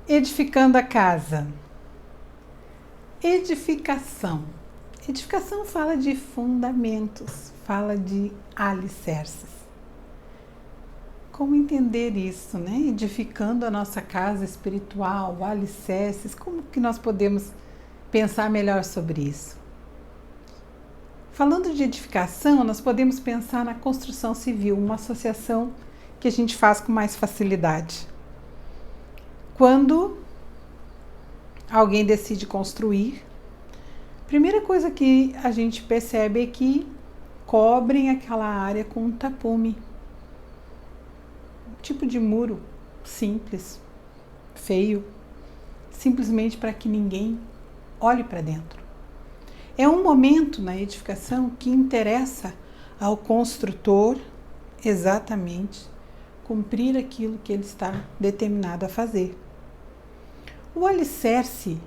Edificando a casa. Edificação. Edificação fala de fundamentos, fala de alicerces. Como entender isso, né? Edificando a nossa casa espiritual, alicerces, como que nós podemos pensar melhor sobre isso? Falando de edificação, nós podemos pensar na construção civil, uma associação que a gente faz com mais facilidade. Quando alguém decide construir, a primeira coisa que a gente percebe é que cobrem aquela área com um tapume. Um tipo de muro simples, feio, simplesmente para que ninguém olhe para dentro. É um momento na edificação que interessa ao construtor exatamente cumprir aquilo que ele está determinado a fazer. O alicerce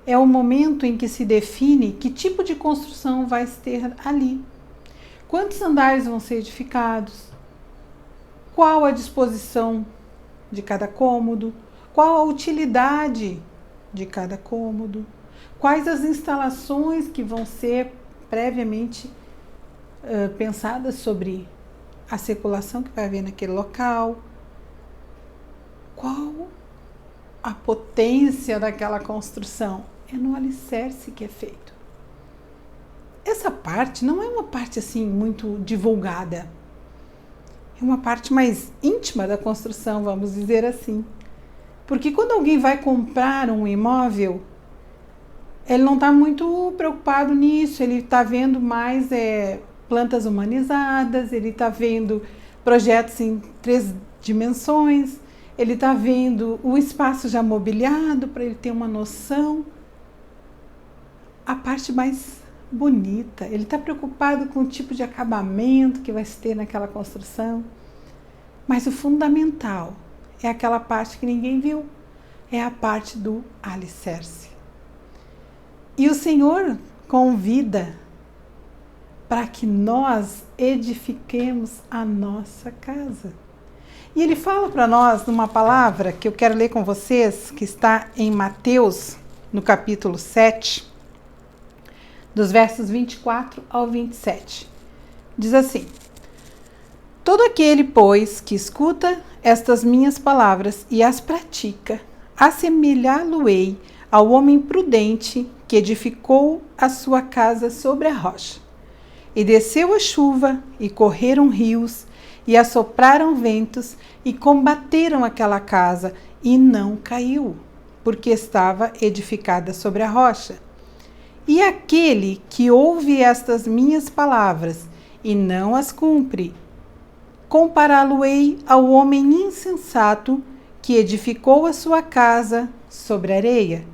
é o momento em que se define que tipo de construção vai ter ali. Quantos andares vão ser edificados? Qual a disposição de cada cômodo? Qual a utilidade de cada cômodo? Quais as instalações que vão ser previamente pensadas sobre a circulação que vai haver naquele local? Qual a potência daquela construção? É no alicerce que é feito. Essa parte não é uma parte assim muito divulgada. É uma parte mais íntima da construção, vamos dizer assim. Porque quando alguém vai comprar um imóvel, ele não está muito preocupado nisso, ele está vendo mais plantas humanizadas, ele está vendo projetos em 3 dimensões, ele está vendo o espaço já mobiliado para ele ter uma noção. A parte mais bonita, ele está preocupado com o tipo de acabamento que vai se ter naquela construção. Mas o fundamental é aquela parte que ninguém viu, é a parte do alicerce. E o Senhor convida para que nós edifiquemos a nossa casa. E Ele fala para nós numa palavra que eu quero ler com vocês, que está em Mateus, no capítulo 7, dos versos 24 ao 27. Diz assim: todo aquele, pois, que escuta estas minhas palavras e as pratica, assemelhá-lo-ei ao homem prudente que edificou a sua casa sobre a rocha. E desceu a chuva, e correram rios, e assopraram ventos, e combateram aquela casa, e não caiu, porque estava edificada sobre a rocha. E aquele que ouve estas minhas palavras, e não as cumpre, compará-lo-ei ao homem insensato, que edificou a sua casa sobre a areia.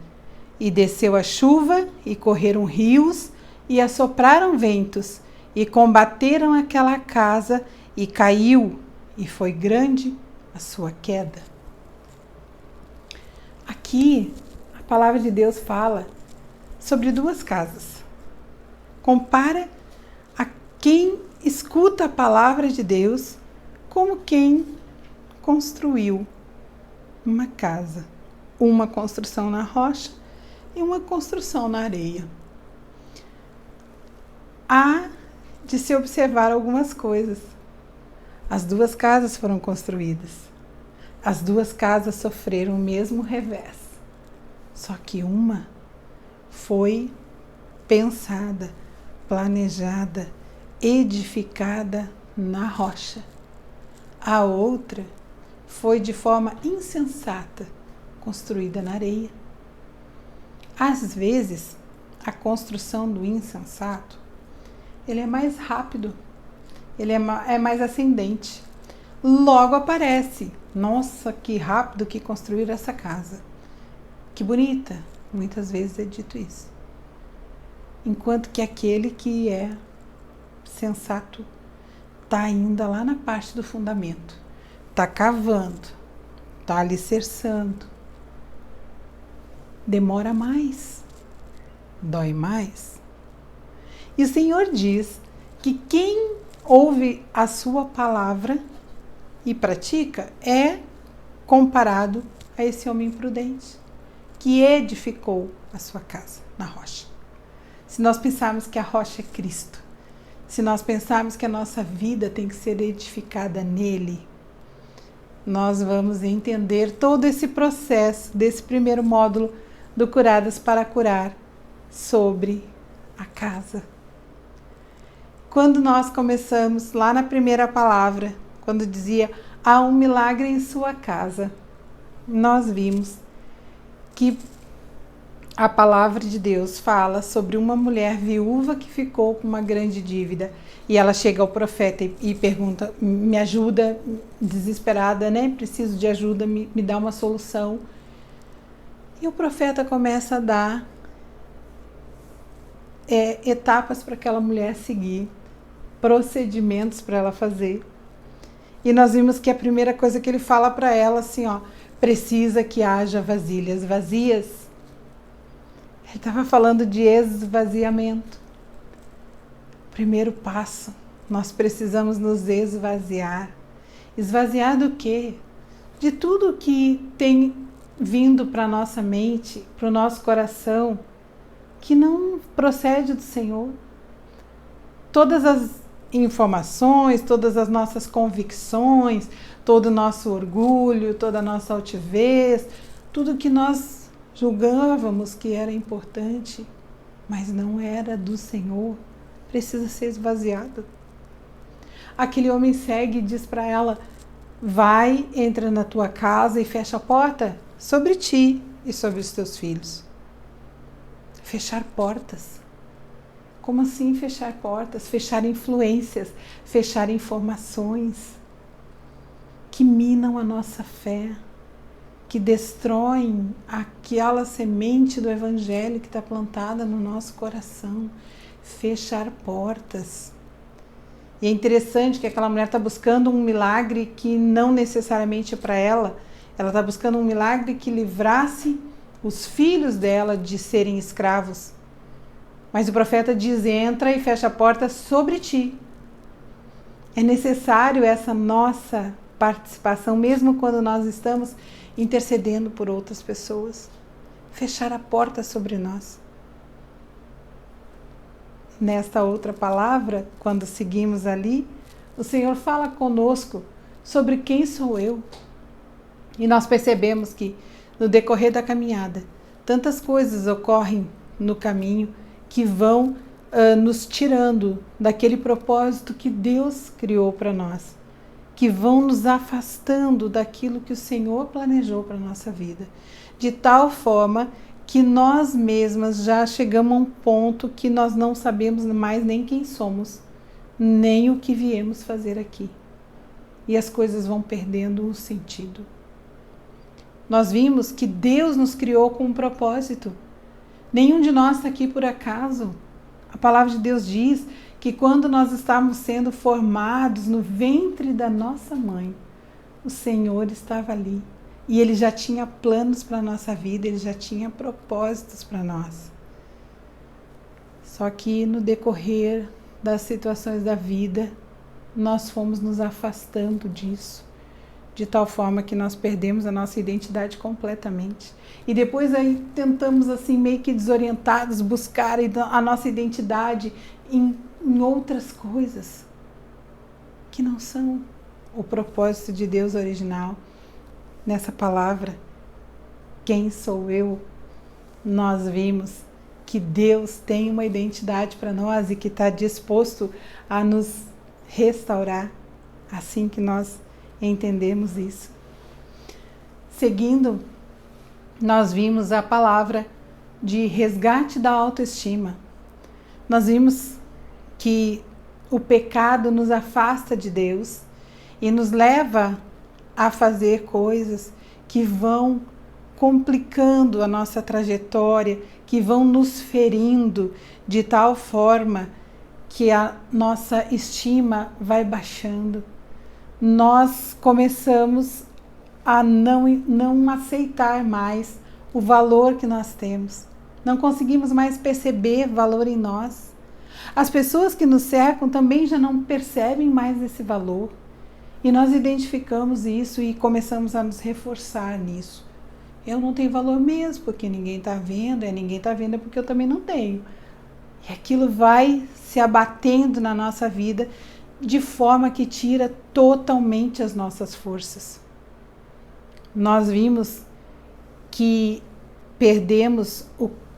E desceu a chuva, e correram rios, e assopraram ventos, e combateram aquela casa, e caiu, e foi grande a sua queda. Aqui, a palavra de Deus fala sobre 2 casas. Compara a quem escuta a palavra de Deus como quem construiu uma casa. Uma construção na rocha e uma construção na areia. Há de se observar algumas coisas. As 2 casas foram construídas. As 2 casas sofreram o mesmo revés. Só que uma foi pensada, planejada, edificada na rocha. A outra foi de forma insensata, construída na areia. Às vezes, a construção do insensato, ele é mais rápido, ele é mais ascendente. Logo aparece, nossa, que rápido que construíram essa casa. Que bonita, muitas vezes é dito isso. Enquanto que aquele que é sensato está ainda lá na parte do fundamento, está cavando, está alicerçando. Demora mais, dói mais. E o Senhor diz que quem ouve a sua palavra e pratica é comparado a esse homem prudente que edificou a sua casa na rocha. Se nós pensarmos que a rocha é Cristo, se nós pensarmos que a nossa vida tem que ser edificada nele, nós vamos entender todo esse processo desse primeiro módulo do Curadas para Curar sobre a casa. Quando nós começamos lá na primeira palavra, quando dizia há um milagre em sua casa, nós vimos que a palavra de Deus fala sobre uma mulher viúva que ficou com uma grande dívida. E ela chega ao profeta e pergunta, me ajuda, desesperada, né? Preciso de ajuda, me dá uma solução. E o profeta começa a dar etapas para aquela mulher seguir, procedimentos para ela fazer. E nós vimos que a primeira coisa que ele fala para ela, assim, ó, precisa que haja vasilhas vazias. Ele estava falando de esvaziamento. Primeiro passo, nós precisamos nos esvaziar. Esvaziar do quê? De tudo que tem vindo para a nossa mente, para o nosso coração, que não procede do Senhor. Todas as informações, todas as nossas convicções, todo o nosso orgulho, toda a nossa altivez, tudo que nós julgávamos que era importante, mas não era do Senhor, precisa ser esvaziado. Aquele homem segue e diz para ela, vai, entra na tua casa e fecha a porta sobre ti e sobre os teus filhos. Fechar portas. Como assim fechar portas? Fechar influências, fechar informações que minam a nossa fé, que destroem aquela semente do Evangelho que está plantada no nosso coração. Fechar portas. E é interessante que aquela mulher está buscando um milagre que não necessariamente é para ela. Ela está buscando um milagre que livrasse os filhos dela de serem escravos. Mas o profeta diz, entra e fecha a porta sobre ti. É necessário essa nossa participação, mesmo quando nós estamos intercedendo por outras pessoas. Fechar a porta sobre nós. Nesta outra palavra, quando seguimos ali, o Senhor fala conosco sobre quem sou eu. E nós percebemos que no decorrer da caminhada, tantas coisas ocorrem no caminho que vão nos tirando daquele propósito que Deus criou para nós, que vão nos afastando daquilo que o Senhor planejou para a nossa vida, de tal forma que nós mesmas já chegamos a um ponto que nós não sabemos mais nem quem somos, nem o que viemos fazer aqui. E as coisas vão perdendo o sentido. Nós vimos que Deus nos criou com um propósito. Nenhum de nós está aqui por acaso. A palavra de Deus diz que quando nós estávamos sendo formados no ventre da nossa mãe, o Senhor estava ali. E Ele já tinha planos para a nossa vida, Ele já tinha propósitos para nós. Só que no decorrer das situações da vida, nós fomos nos afastando disso, de tal forma que nós perdemos a nossa identidade completamente. E depois aí tentamos assim meio que desorientados buscar a nossa identidade em outras coisas que não são o propósito de Deus original. Nessa palavra, quem sou eu? Nós vimos que Deus tem uma identidade para nós e que está disposto a nos restaurar, assim que nós entendemos isso. Seguindo, nós vimos a palavra de resgate da autoestima. Nós vimos que o pecado nos afasta de Deus e nos leva a fazer coisas que vão complicando a nossa trajetória, que vão nos ferindo de tal forma que a nossa estima vai baixando. Nós começamos a não aceitar mais o valor que nós temos. Não conseguimos mais perceber valor em nós. As pessoas que nos cercam também já não percebem mais esse valor. E nós identificamos isso e começamos a nos reforçar nisso. eu não tenho valor mesmo, porque ninguém está vendo, ninguém está vendo é porque eu também não tenho. E aquilo vai se abatendo na nossa vida de forma que tira totalmente as nossas forças. Nós vimos que perdemos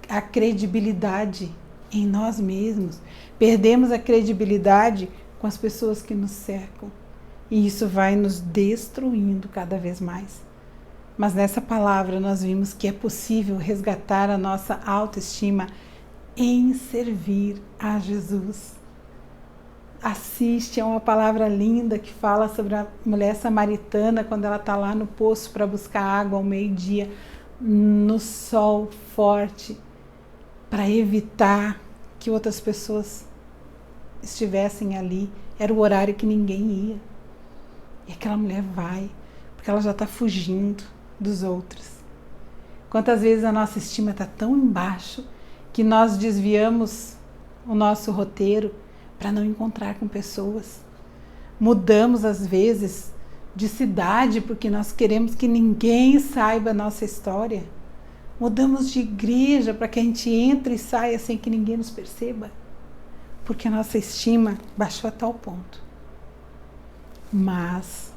a credibilidade em nós mesmos, perdemos a credibilidade com as pessoas que nos cercam. E isso vai nos destruindo cada vez mais. Mas nessa palavra nós vimos que é possível resgatar a nossa autoestima em servir a Jesus. Assiste a uma palavra linda que fala sobre a mulher samaritana quando ela está lá no poço para buscar água ao meio-dia, no sol forte, para evitar que outras pessoas estivessem ali. Era o horário que ninguém ia. E aquela mulher vai, porque ela já está fugindo dos outros. Quantas vezes a nossa estima está tão embaixo que nós desviamos o nosso roteiro para não encontrar com pessoas. Mudamos às vezes de cidade porque nós queremos que ninguém saiba a nossa história. Mudamos de igreja para que a gente entre e saia sem que ninguém nos perceba, porque a nossa estima baixou a tal ponto. Mas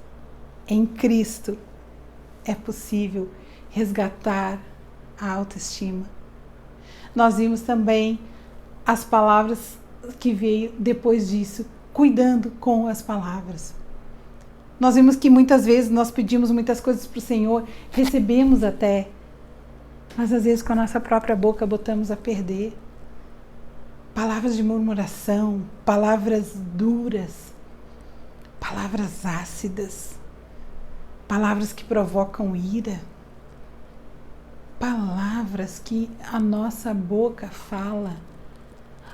em Cristo é possível resgatar a autoestima. Nós vimos também as palavras que veio depois disso, cuidando com as palavras. Nós vimos que muitas vezes nós pedimos muitas coisas para o Senhor, recebemos até, mas às vezes com a nossa própria boca botamos a perder. Palavras de murmuração, palavras duras, palavras ácidas, palavras que provocam ira, palavras que a nossa boca fala.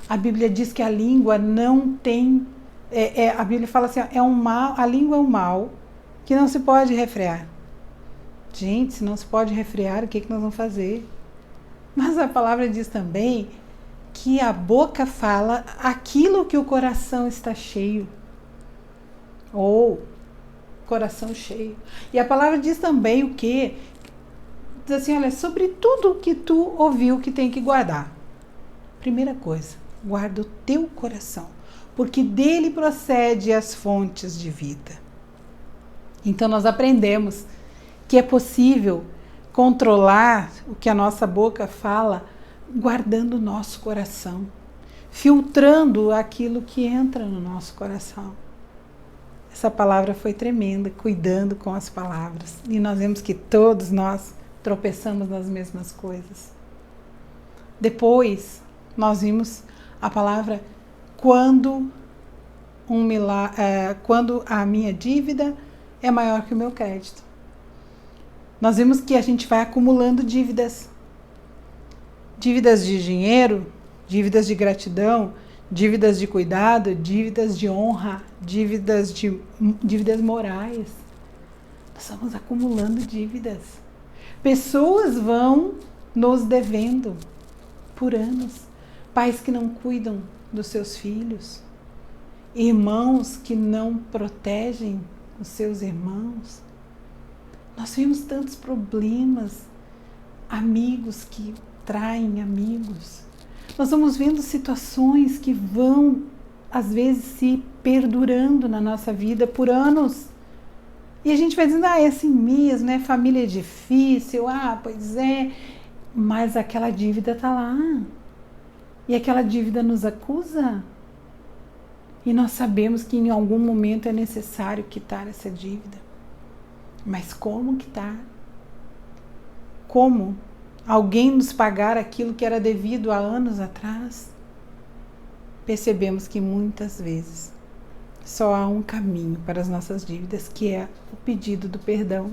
A Bíblia diz que a língua não tem, a Bíblia fala assim, a língua é um mal que não se pode refrear. Gente, se não se pode refrear, o que nós vamos fazer? Mas a palavra diz também que a boca fala aquilo que o coração está cheio. Ou coração cheio. E a palavra diz também o quê? Diz assim, olha, sobre tudo que tu ouviu que tem que guardar. Primeira coisa, guarda o teu coração, porque dele procede as fontes de vida. Então nós aprendemos que é possível controlar o que a nossa boca fala, guardando o nosso coração, filtrando aquilo que entra no nosso coração. Essa palavra foi tremenda, cuidando com as palavras. E nós vemos que todos nós tropeçamos nas mesmas coisas. Depois, nós vimos a palavra quando a minha dívida é maior que o meu crédito. Nós vimos que a gente vai acumulando dívidas. Dívidas de dinheiro, dívidas de gratidão, dívidas de cuidado, dívidas de honra, dívidas morais. Nós vamos acumulando dívidas. Pessoas vão nos devendo por anos. Pais que não cuidam dos seus filhos. Irmãos que não protegem os seus irmãos. Nós vimos tantos problemas. Amigos que traem amigos. Nós vamos vendo situações que vão, às vezes, se perdurando na nossa vida por anos. E a gente vai dizendo, é assim mesmo, né? Família é difícil, pois é. Mas aquela dívida está lá. E aquela dívida nos acusa. E nós sabemos que em algum momento é necessário quitar essa dívida. Mas como quitar? Como alguém nos pagar aquilo que era devido há anos atrás? Percebemos que muitas vezes só há um caminho para as nossas dívidas, que é o pedido do perdão,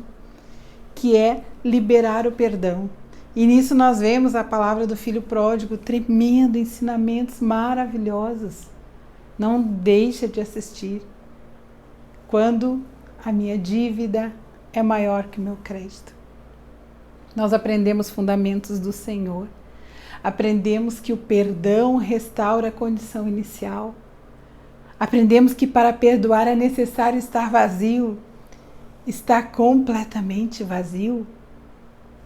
que é liberar o perdão. E nisso nós vemos a palavra do filho pródigo, tremendo, ensinamentos maravilhosos. Não deixa de assistir. Quando a minha dívida é maior que o meu crédito. Nós aprendemos fundamentos do Senhor. Aprendemos que o perdão restaura a condição inicial. Aprendemos que para perdoar é necessário estar vazio. Estar completamente vazio.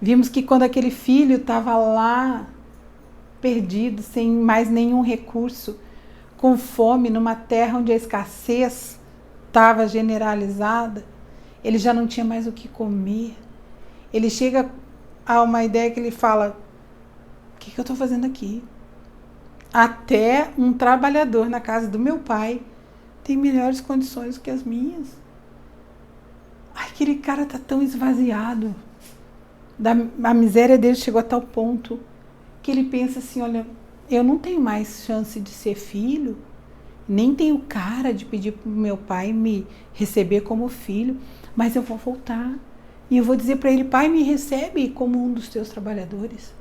Vimos que quando aquele filho estava lá, perdido, sem mais nenhum recurso, com fome, numa terra onde a escassez estava generalizada, ele já não tinha mais o que comer. Ele chega a uma ideia que ele fala: o que eu estou fazendo aqui? Até um trabalhador na casa do meu pai tem melhores condições que as minhas. Ai, aquele cara está tão esvaziado. A miséria dele chegou a tal ponto que ele pensa assim: olha, eu não tenho mais chance de ser filho, nem tenho cara de pedir para o meu pai me receber como filho, mas eu vou voltar e eu vou dizer para ele: pai, me recebe como um dos teus trabalhadores.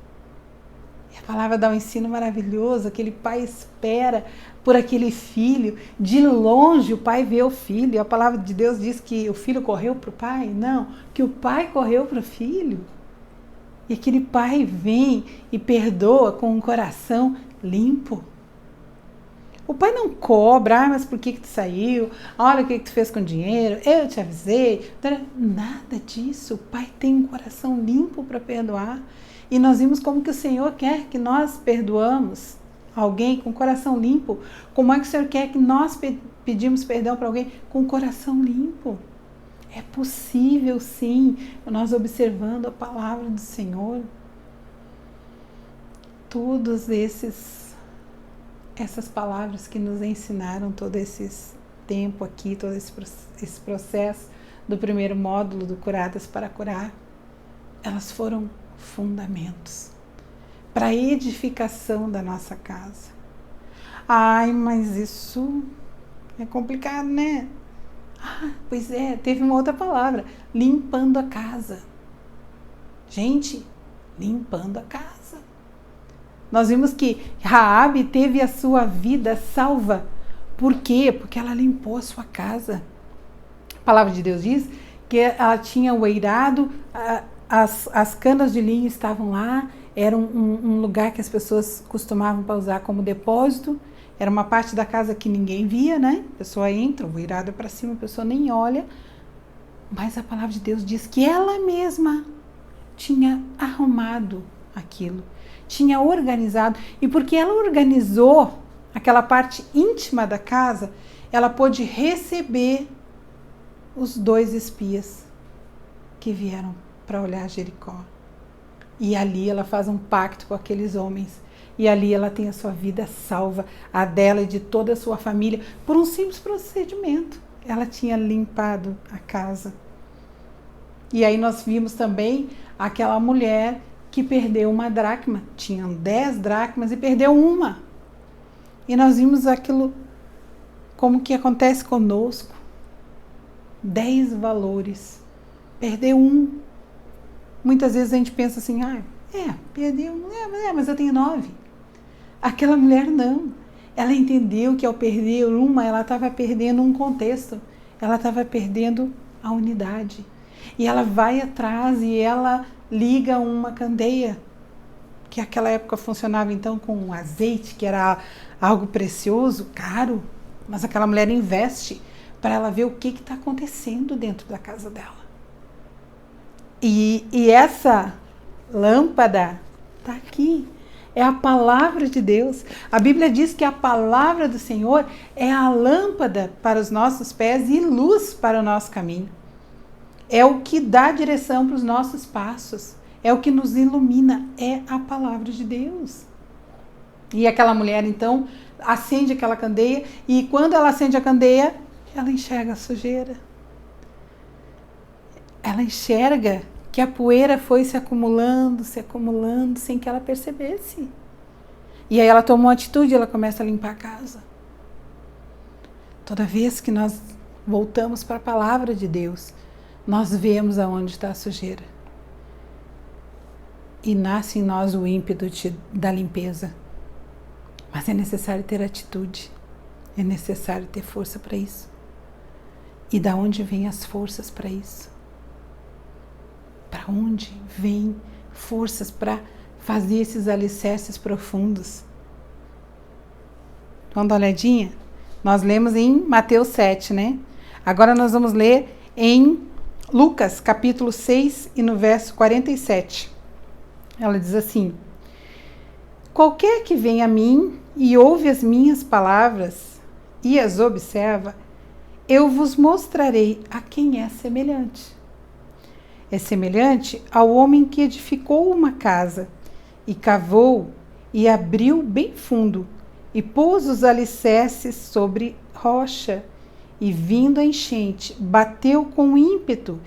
E a palavra dá um ensino maravilhoso. Aquele pai espera por aquele filho, de longe o pai vê o filho. A palavra de Deus diz que o filho correu para o pai? Não, que o pai correu para o filho. E aquele pai vem e perdoa com um coração limpo. O pai não cobra: mas por que tu saiu? Olha o que tu fez com o dinheiro, eu te avisei. Nada disso. O pai tem um coração limpo para perdoar. E nós vimos como que o Senhor quer que nós perdoamos alguém com coração limpo. Como é que o Senhor quer que nós pedimos perdão para alguém com coração limpo? É possível, sim, nós observando a palavra do Senhor. Todos essas palavras que nos ensinaram todo esse tempo aqui, todo esse processo do primeiro módulo do Curadas para Curar, elas foram fundamentos para a edificação da nossa casa. Ai, mas isso é complicado, né? Ah, pois é, teve uma outra palavra: limpando a casa. Gente, limpando a casa. Nós vimos que Raabe teve a sua vida salva. Por quê? Porque ela limpou a sua casa. A palavra de Deus diz que ela tinha o eirado, as canas de linho estavam lá, era um lugar que as pessoas costumavam usar como depósito. Era uma parte da casa que ninguém via, né? A pessoa entra, o eirado é para cima, a pessoa nem olha. Mas a palavra de Deus diz que ela mesma tinha arrumado aquilo, tinha organizado. E porque ela organizou aquela parte íntima da casa, ela pôde receber os 2 espias que vieram para olhar Jericó. E ali ela faz um pacto com aqueles homens. E ali ela tem a sua vida salva, a dela e de toda a sua família, por um simples procedimento. Ela tinha limpado a casa. E aí nós vimos também aquela mulher que perdeu uma dracma. Tinham 10 dracmas e perdeu uma. E nós vimos aquilo como que acontece conosco. 10 valores. Perdeu um. Muitas vezes a gente pensa assim: perdeu, mas eu tenho 9. Aquela mulher não. Ela entendeu que ao perder uma, ela estava perdendo um contexto. Ela estava perdendo a unidade. E ela vai atrás e ela liga uma candeia, que naquela época funcionava então com azeite, que era algo precioso, caro. Mas aquela mulher investe para ela ver o que está acontecendo dentro da casa dela. E essa lâmpada está aqui. É a palavra de Deus. A Bíblia diz que a palavra do Senhor é a lâmpada para os nossos pés e luz para o nosso caminho. É o que dá direção para os nossos passos. É o que nos ilumina. É a palavra de Deus. E aquela mulher, então, acende aquela candeia. E quando ela acende a candeia, ela enxerga a sujeira. Ela enxerga que a poeira foi se acumulando, sem que ela percebesse. E aí ela toma uma atitude, ela começa a limpar a casa. Toda vez que nós voltamos para a palavra de Deus, nós vemos aonde está a sujeira. E nasce em nós o ímpeto da limpeza. Mas é necessário ter atitude, é necessário ter força para isso. E da onde vêm as forças para isso? Para onde vêm forças para fazer esses alicerces profundos? Vamos dar uma olhadinha? Nós lemos em Mateus 7, né? Agora nós vamos ler em Lucas, capítulo 6, e no verso 47. Ela diz assim: qualquer que vem a mim e ouve as minhas palavras e as observa, eu vos mostrarei a quem é semelhante. É semelhante ao homem que edificou uma casa, e cavou, e abriu bem fundo, e pôs os alicerces sobre rocha, e vindo a enchente, bateu com ímpeto,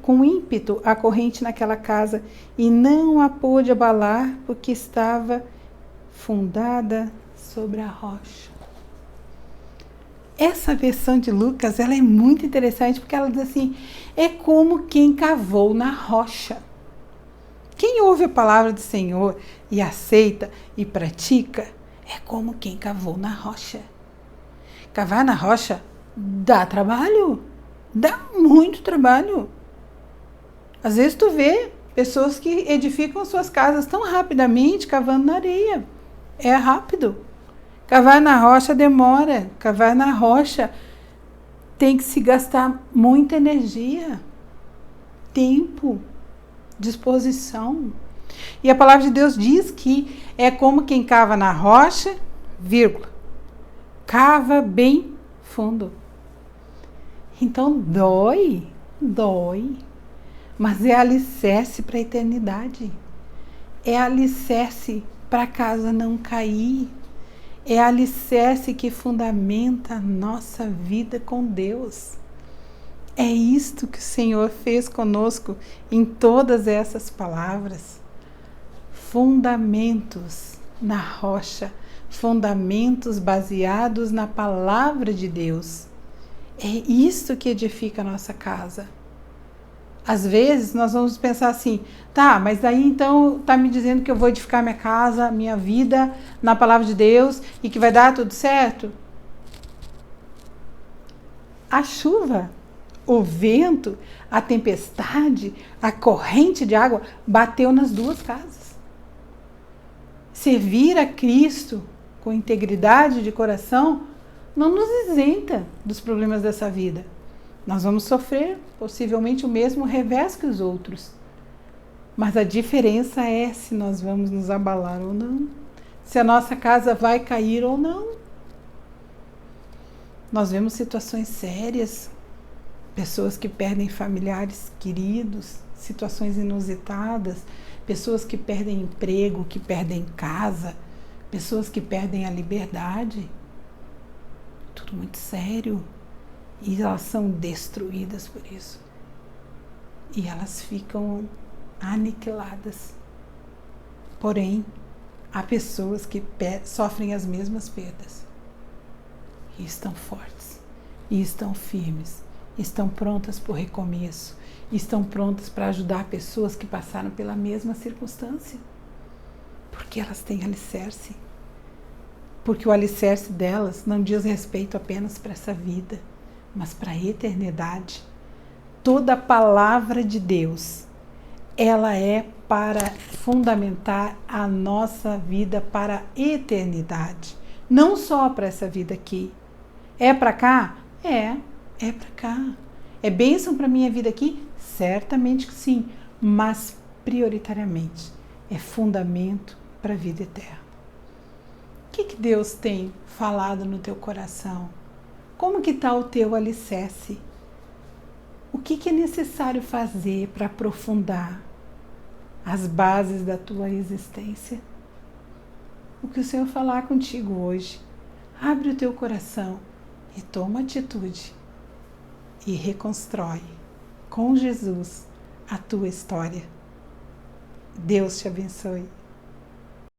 com ímpeto a corrente naquela casa, e não a pôde abalar, porque estava fundada sobre a rocha. Essa versão de Lucas, ela é muito interessante, porque ela diz assim, é como quem cavou na rocha. Quem ouve a palavra do Senhor e aceita e pratica, é como quem cavou na rocha. Cavar na rocha dá trabalho, dá muito trabalho. Às vezes tu vê pessoas que edificam suas casas tão rapidamente cavando na areia. É rápido. Cavar na rocha demora. Cavar na rocha tem que se gastar muita energia, tempo, disposição. E a palavra de Deus diz que é como quem cava na rocha, vírgula, cava bem fundo. Então dói, mas é alicerce para a eternidade. É alicerce para a casa não cair. É alicerce que fundamenta a nossa vida com Deus. É isto que o Senhor fez conosco em todas essas palavras. Fundamentos na rocha, fundamentos baseados na palavra de Deus. É isso que edifica a nossa casa. Às vezes nós vamos pensar assim, tá, mas daí então tá me dizendo que eu vou edificar minha casa, minha vida na palavra de Deus e que vai dar tudo certo? A chuva, o vento, a tempestade, a corrente de água bateu nas duas casas. Servir a Cristo com integridade de coração não nos isenta dos problemas dessa vida. Nós vamos sofrer possivelmente o mesmo revés que os outros. Mas a diferença é se nós vamos nos abalar ou não. Se a nossa casa vai cair ou não. Nós vemos situações sérias, pessoas que perdem familiares queridos, situações inusitadas, pessoas que perdem emprego, que perdem casa, pessoas que perdem a liberdade. Tudo muito sério. E elas são destruídas por isso. E elas ficam aniquiladas. Porém, há pessoas que sofrem as mesmas perdas. E estão fortes. E estão firmes. Estão prontas para o recomeço. Estão prontas para ajudar pessoas que passaram pela mesma circunstância. Porque elas têm alicerce. Porque o alicerce delas não diz respeito apenas para essa vida, mas para a eternidade. Toda a palavra de Deus, ela é para fundamentar a nossa vida para a eternidade. Não só para essa vida aqui. É para cá? É para cá. É bênção para a minha vida aqui? Certamente que sim, mas prioritariamente é fundamento para a vida eterna. O que Deus tem falado no teu coração? Como que está o teu alicerce? O que é necessário fazer para aprofundar as bases da tua existência? O que o Senhor falar contigo hoje, abre o teu coração e toma atitude e reconstrói com Jesus a tua história. Deus te abençoe.